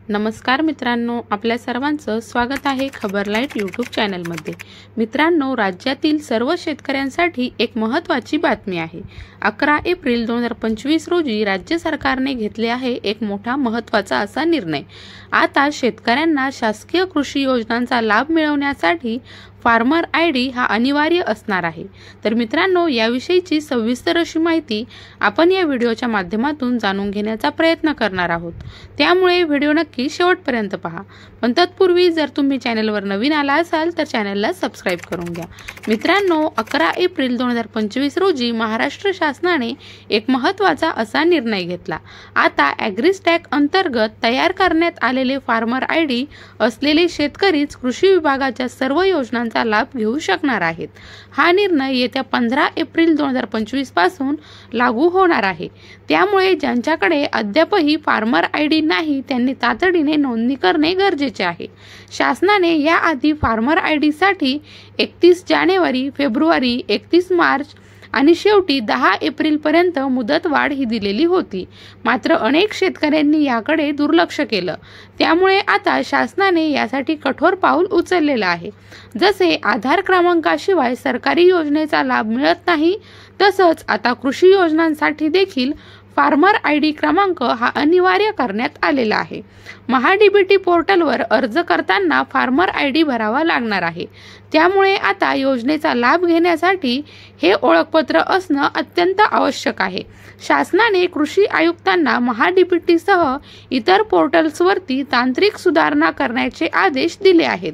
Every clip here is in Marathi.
नमस्कार मित्रांनो, आपल्या सर्वांचं स्वागत आहे खबर लाईट यूट्यूब चॅनलमध्ये। मित्रांनो, राज्यातील सर्व शेतकऱ्यांसाठी एक महत्त्वाची बातमी आहे। 11 एप्रिल 2025 रोजी राज्य सरकारने घेतले आहे एक मोठा महत्त्वाचा असा निर्णय। आता शेतकऱ्यांना शासकीय कृषी योजनांचा लाभ मिळवण्यासाठी फार्मर आयडी हा अनिवार्य असणार आहे। तर मित्रांनो, याविषयीची सविस्तर अशी माहिती आपण या व्हिडिओच्या माध्यमातून जाणून घेण्याचा प्रयत्न करणार आहोत, त्यामुळे व्हिडिओ नक्की शेवटपर्यंत पहा। पण तत्पूर्वी जर तुम्ही चॅनलवर नवीन आला असाल तर चॅनलला सबस्क्राइब करून घ्या। मित्रांनो, 11 एप्रिल 2025 रोजी महाराष्ट्र शासनाने एक महत्त्वाचा असा निर्णय घेतला। आता ॲग्रिस्टॅक अंतर्गत तयार करण्यात आलेले फार्मर आयडी असलेले शेतकरीच कृषी विभागाच्या सर्व योजनांचा लाभ घेऊ शकणार आहेत। हा निर्णय येत्या 15 एप्रिल 2025 पासून लागू होणार आहे। त्यामुळे ज्यांच्याकडे अद्यापही फार्मर आयडी नाही त्यांनी तातडीने नोंदणी करणे गरजेचे आहे। शासनाने याआधी फार्मर आयडी साठी 31 जानेवारी, फेब्रुवारी, 31 मार्च आणि शेवटी 10 एप्रिल पर्यंत मुदतवाढ ही दिलेली होती। मात्र अनेक शेतकऱ्यांनी याकडे दुर्लक्ष केलं, त्यामुळे आता शासनाने यासाठी कठोर पाऊल उचललेलं आहे। जसे आधार क्रमांकाशिवाय सरकारी योजनेचा लाभ मिळत नाही, तसंच आता कृषी योजनांसाठी देखील फार्मर आयडी क्रमांक हा अनिवार्य करण्यात आलेला आहे। महाडीबीटी पोर्टलवर अर्ज करताना फार्मर आयडी भरावा लागणार आहे। त्यामुळे आता योजनेचा लाभ घेण्यासाठी हे ओळखपत्र असणं अत्यंत आवश्यक आहे। शासनाने कृषी आयुक्तांना महाडीबीटीसह इतर पोर्टल्सवरती तांत्रिक सुधारणा करण्याचे आदेश दिले आहेत।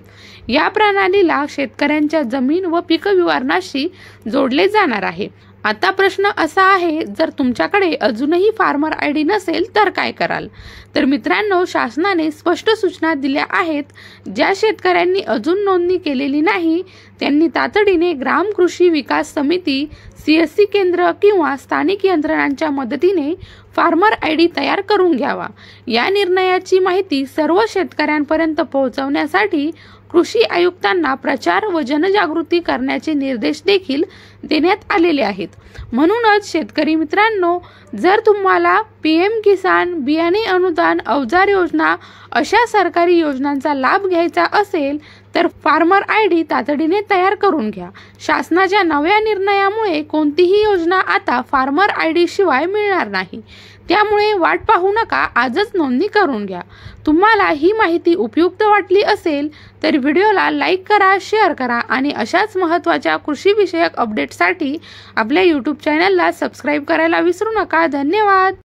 या प्रणालीला शेतकऱ्यांच्या जमीन व पीक विवरणाशी जोडले जाणार आहे। आता प्रश्न असा आहे, जर तुमच्याकडे अजूनही फार्मर आयडी नसेल तर काय कराल? तर मित्रांनो, शासनाने स्पष्ट सूचना दिल्या आहेत। ज्या शेतकऱ्यांनी अजून नोंदणी केलेली नाही त्यांनी तातडीने ग्राम कृषी विकास समिती, CSC केंद्र किंवा स्थानिक यंत्रणांच्या मदतीने फार्मर आयडी तयार करून घ्यावा। या निर्णयाची माहिती सर्व शेतकऱ्यांपर्यंत पोहोचवण्यासाठी कृषी आयुक्तांना प्रचार व जनजागृती करण्याचे निर्देश देखील देण्यात आलेले आहेत। म्हणूनच शेतकरी मित्रांनो, जर तुम्हाला PM किसान, बियाणे अनुदान, अवजार योजना अशा सरकारी योजनांचा लाभ घ्यायचा असेल तर फार्मर आयडी तातडीने तयार करून घ्या। शासनाच्या नव्या निर्णयामुळे कोणतीही योजना आता फार्मर आयडी शिवाय मिळणार नाही, त्यामुळे वाट पाहू नका, आजच नोंदणी करून घ्या। तुम्हाला ही माहिती उपयुक्त वाटली असेल तर व्हिडिओला लाईक करा, शेअर करा आणि अशाच महत्त्वाच्या कृषी विषयक अपडेटसाठी आपल्या यूट्यूब चॅनलला सबस्क्राइब करायला विसरू नका। धन्यवाद।